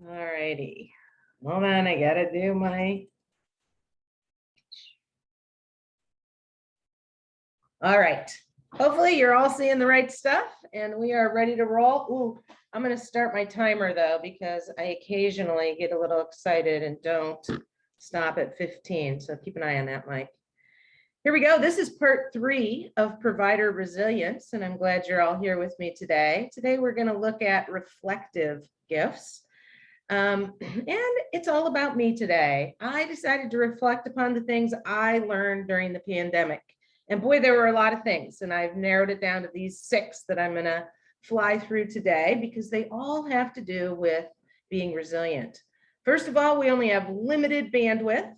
All righty. Hold on, I gotta do my. All right. Hopefully you're all seeing the right stuff and we are ready to roll. Ooh, I'm gonna start my timer though, because I occasionally get a little excited and don't stop at 15. So keep an eye on that, Mike. Here we go. This is part 3 of provider resilience, and I'm glad you're all here with me today. Today, we're going to look at reflective gifts. And it's all about me today. I decided to reflect upon the things I learned during the pandemic. And boy, there were a lot of things, and I've narrowed it down to these 6 that I'm going to fly through today because they all have to do with being resilient. First of all, we only have limited bandwidth.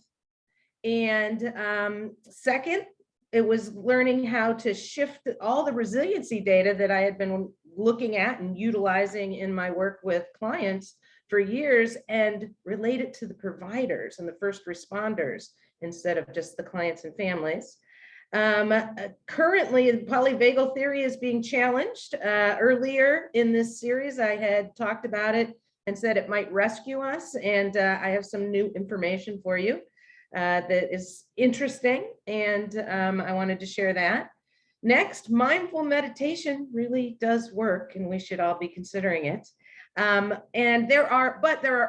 And second, it was learning how to shift all the resiliency data that I had been looking at and utilizing in my work with clients for years and relate it to the providers and the first responders instead of just the clients and families. Currently, polyvagal theory is being challenged. Earlier in this series, I had talked about it and said it might rescue us, and I have some new information for you. That is interesting, and I wanted to share that. Next, mindful meditation really does work, and we should all be considering it. And there are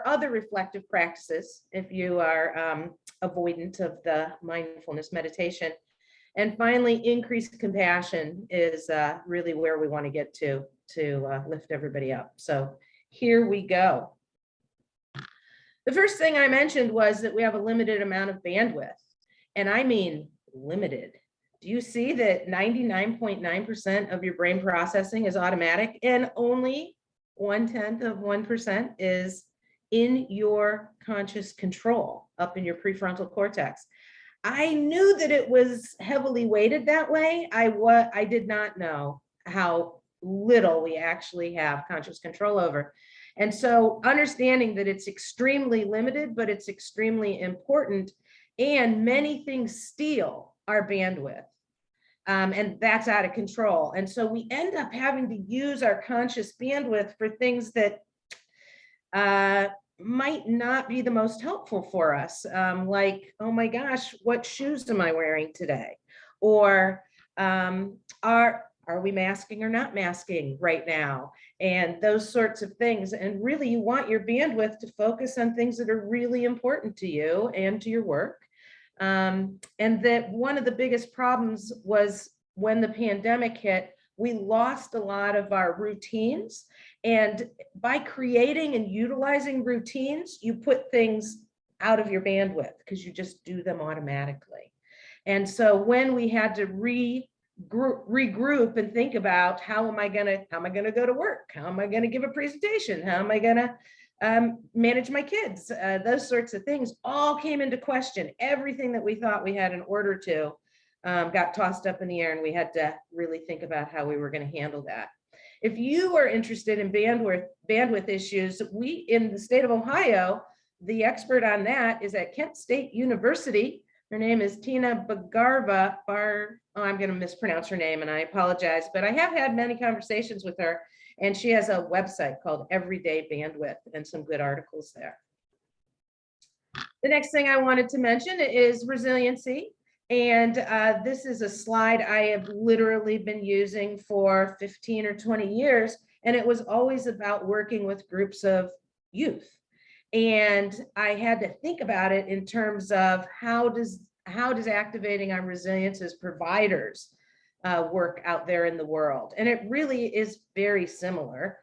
other reflective practices if you are avoidant of the mindfulness meditation. And finally, increased compassion is really where we want to get to lift everybody up. So here we go. The first thing I mentioned was that we have a limited amount of bandwidth, and I mean limited. Do you see that 99.9% of your brain processing is automatic and only 0.1% is in your conscious control up in your prefrontal cortex? I knew that it was heavily weighted that way. I did not know how little we actually have conscious control over. And so understanding that it's extremely limited, but it's extremely important, and many things steal our bandwidth. And that's out of control. And so we end up having to use our conscious bandwidth for things that might not be the most helpful for us. Like, oh my gosh, what shoes am I wearing today? Or are we masking or not masking right now? And those sorts of things. And really, you want your bandwidth to focus on things that are really important to you and to your work. And that one of the biggest problems was when the pandemic hit, we lost a lot of our routines. And by creating and utilizing routines, you put things out of your bandwidth because you just do them automatically. And so when we had to regroup and think about how am I gonna go to work? How am I gonna give a presentation? How am I gonna manage my kids? Those sorts of things all came into question. Everything that we thought we had in order to got tossed up in the air, and we had to really think about how we were going to handle that. If you are interested in bandwidth issues, we in the state of Ohio, the expert on that is at Kent State University. Her name is Tina Bagarva. I'm going to mispronounce her name, and I apologize, but I have had many conversations with her, and she has a website called Everyday Bandwidth and some good articles there. The next thing I wanted to mention is resiliency. And this is a slide I have literally been using for 15 or 20 years, and it was always about working with groups of youth. And I had to think about it in terms of how does activating our resilience as providers work out there in the world. And it really is very similar.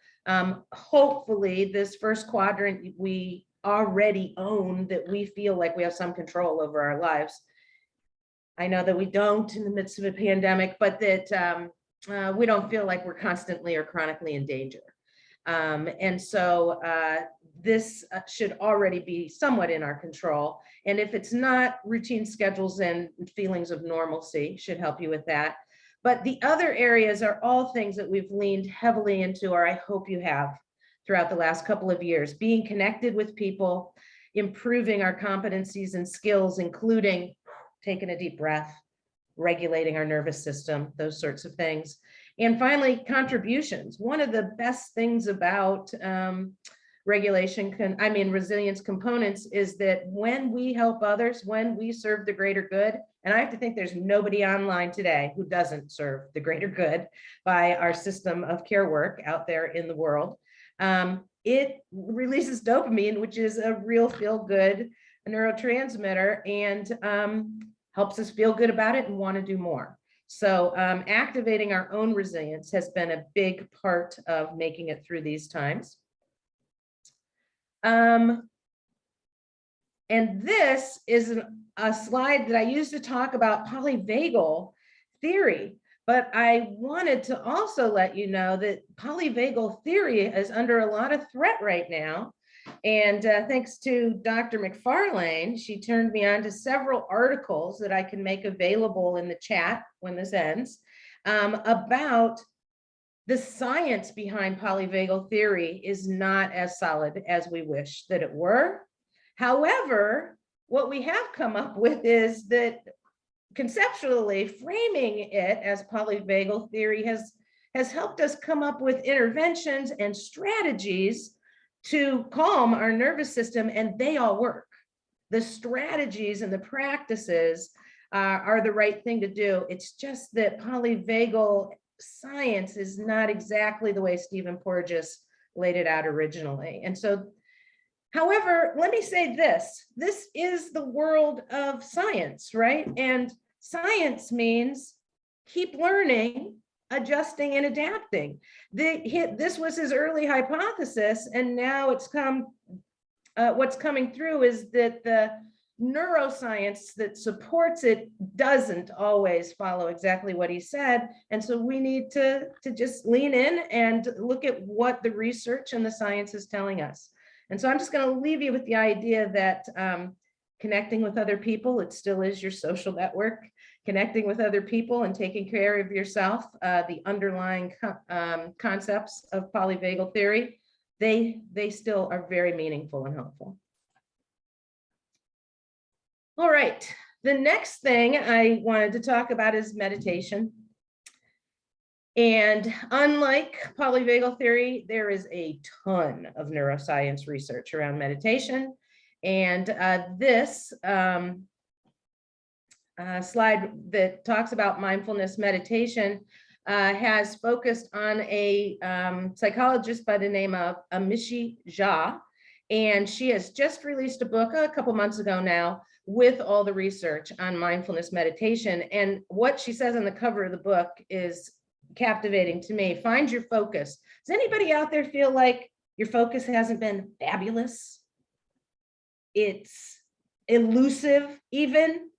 Hopefully this first quadrant we already own, that we feel like we have some control over our lives. I know that we don't in the midst of a pandemic, but that we don't feel like we're constantly or chronically in danger. And so this should already be somewhat in our control. And if it's not, routine schedules and feelings of normalcy should help you with that. But the other areas are all things that we've leaned heavily into, or I hope you have throughout the last couple of years: being connected with people, improving our competencies and skills, including taking a deep breath, regulating our nervous system, those sorts of things. And finally, contributions. One of the best things about resilience components is that when we help others, when we serve the greater good, and I have to think there's nobody online today who doesn't serve the greater good by our system of care work out there in the world. It releases dopamine, which is a real feel-good neurotransmitter, and helps us feel good about it and want to do more. So activating our own resilience has been a big part of making it through these times. And this is a slide that I used to talk about polyvagal theory, but I wanted to also let you know that polyvagal theory is under a lot of threat right now. And thanks to Dr. McFarlane, she turned me on to several articles that I can make available in the chat when this ends, about the science behind polyvagal theory is not as solid as we wish that it were. However, what we have come up with is that conceptually framing it as polyvagal theory has helped us come up with interventions and strategies to calm our nervous system, and they all work. The strategies and the practices are the right thing to do. It's just that polyvagal science is not exactly the way Stephen Porges laid it out originally. And so, however, let me say this is the world of science, right? And science means keep learning, adjusting, and adapting. This was his early hypothesis, and now it's what's coming through is that the neuroscience that supports it doesn't always follow exactly what he said. And so we need to just lean in and look at what the research and the science is telling us. And so I'm just going to leave you with the idea that connecting with other people, it still is your social network. Connecting with other people and taking care of yourself, the underlying concepts of polyvagal theory, they still are very meaningful and helpful. All right, the next thing I wanted to talk about is meditation. And unlike polyvagal theory, there is a ton of neuroscience research around meditation. And this slide that talks about mindfulness meditation has focused on a psychologist by the name of MSY ECHO. And she has just released a book a couple months ago now with all the research on mindfulness meditation. And what she says on the cover of the book is captivating to me. Find your focus. Does anybody out there feel like your focus hasn't been fabulous? It's elusive even.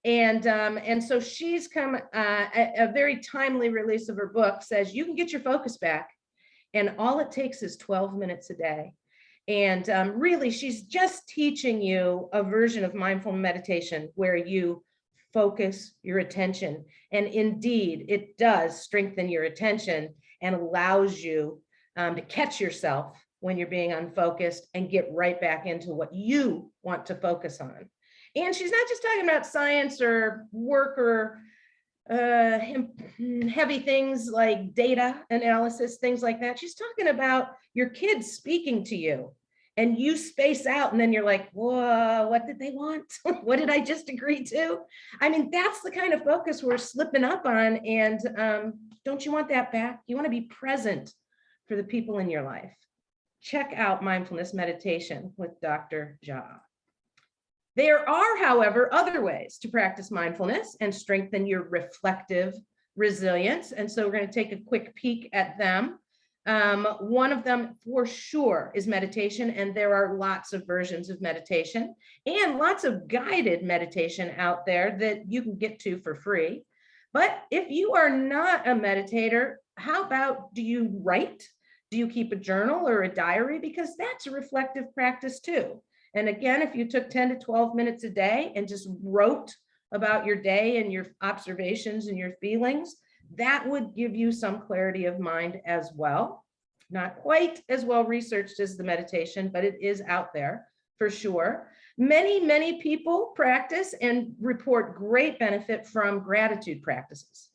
And so she's come, a very timely release of her book says you can get your focus back, and all it takes is 12 minutes a day. And really, she's just teaching you a version of mindful meditation where you focus your attention. And indeed, it does strengthen your attention and allows you to catch yourself when you're being unfocused and get right back into what you want to focus on. And she's not just talking about science or work or heavy things like data analysis, things like that. She's talking about your kids speaking to you and you space out and then you're like, whoa, what did they want? What did I just agree to? I mean, that's the kind of focus we're slipping up on. And don't you want that back? You want to be present for the people in your life. Check out mindfulness meditation with Dr. ECHO. There are, however, other ways to practice mindfulness and strengthen your reflective resilience. And so we're going to take a quick peek at them. One of them for sure is meditation, and there are lots of versions of meditation and lots of guided meditation out there that you can get to for free. But if you are not a meditator, how about, do you write? Do you keep a journal or a diary? Because that's a reflective practice too. And again, if you took 10 to 12 minutes a day and just wrote about your day and your observations and your feelings, that would give you some clarity of mind as well. Not quite as well researched as the meditation, but it is out there for sure. Many people practice and report great benefit from gratitude practices.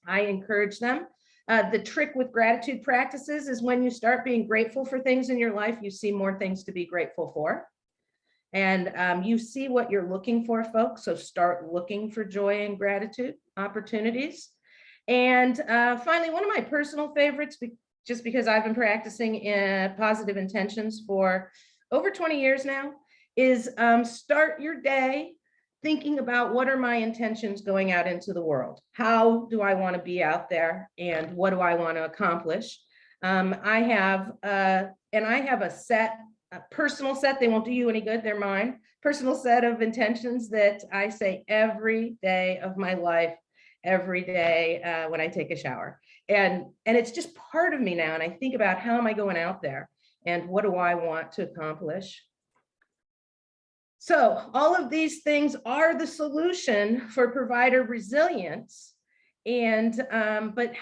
I encourage them The trick with gratitude practices is when you start being grateful for things in your life, you see more things to be grateful for. And you see what you're looking for, folks. So start looking for joy and gratitude opportunities. And finally, one of my personal favorites, just because I've been practicing positive intentions for over 20 years now, is start your day thinking about what are my intentions going out into the world? How do I want to be out there? And what do I want to accomplish? I have a personal set. They won't do you any good. They're mine. Personal set of intentions that I say every day of my life, every day when I take a shower. And it's just part of me now. And I think about how am I going out there and what do I want to accomplish? So all of these things are the solution for provider resilience. But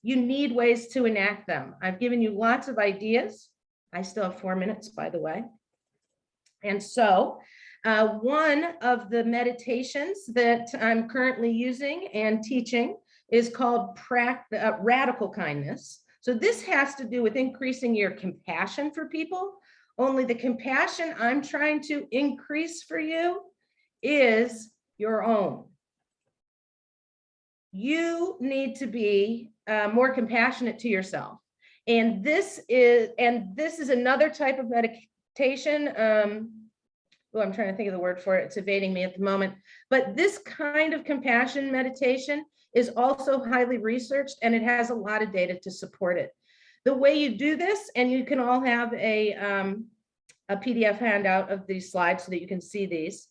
you need ways to enact them. I've given you lots of ideas. I still have 4 minutes, by the way. And so one of the meditations that I'm currently using and teaching is called radical kindness. So this has to do with increasing your compassion for people. Only the compassion I'm trying to increase for you is your own. You need to be more compassionate to yourself. And this is another type of meditation. I'm trying to think of the word for it. It's evading me at the moment. But this kind of compassion meditation is also highly researched, and it has a lot of data to support it. The way you do this, and you can all have a PDF handout of these slides so that you can see these,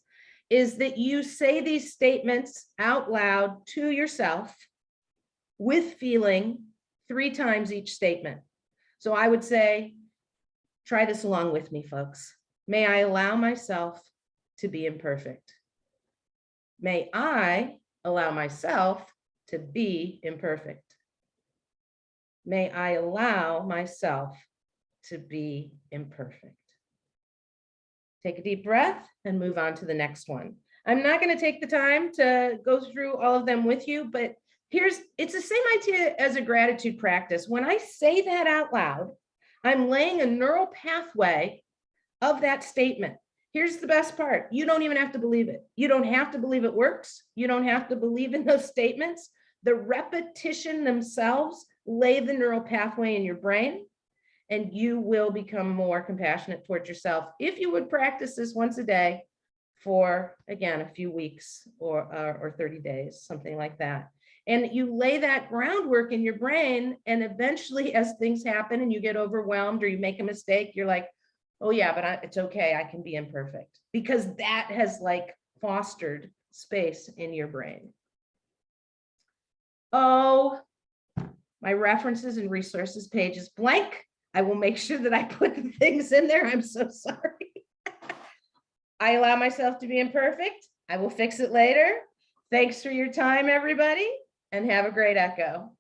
is that you say these statements out loud to yourself with feeling 3 times each statement. So I would say, try this along with me, folks. May I allow myself to be imperfect. May I allow myself to be imperfect. May I allow myself to be imperfect. Take a deep breath and move on to the next one. I'm not going to take the time to go through all of them with you, but it's the same idea as a gratitude practice. When I say that out loud, I'm laying a neural pathway of that statement. Here's the best part. You don't even have to believe it. You don't have to believe it works. You don't have to believe in those statements. The repetition themselves lay the neural pathway in your brain, and you will become more compassionate towards yourself if you would practice this once a day for, again, a few weeks or 30 days, something like that. And you lay that groundwork in your brain, and eventually as things happen and you get overwhelmed or you make a mistake, you're like, oh yeah, but it's okay, I can be imperfect, because that has like fostered space in your brain. Oh, my references and resources page is blank. I will make sure that I put the things in there. I'm so sorry. I allow myself to be imperfect. I will fix it later. Thanks for your time, everybody, and have a great echo.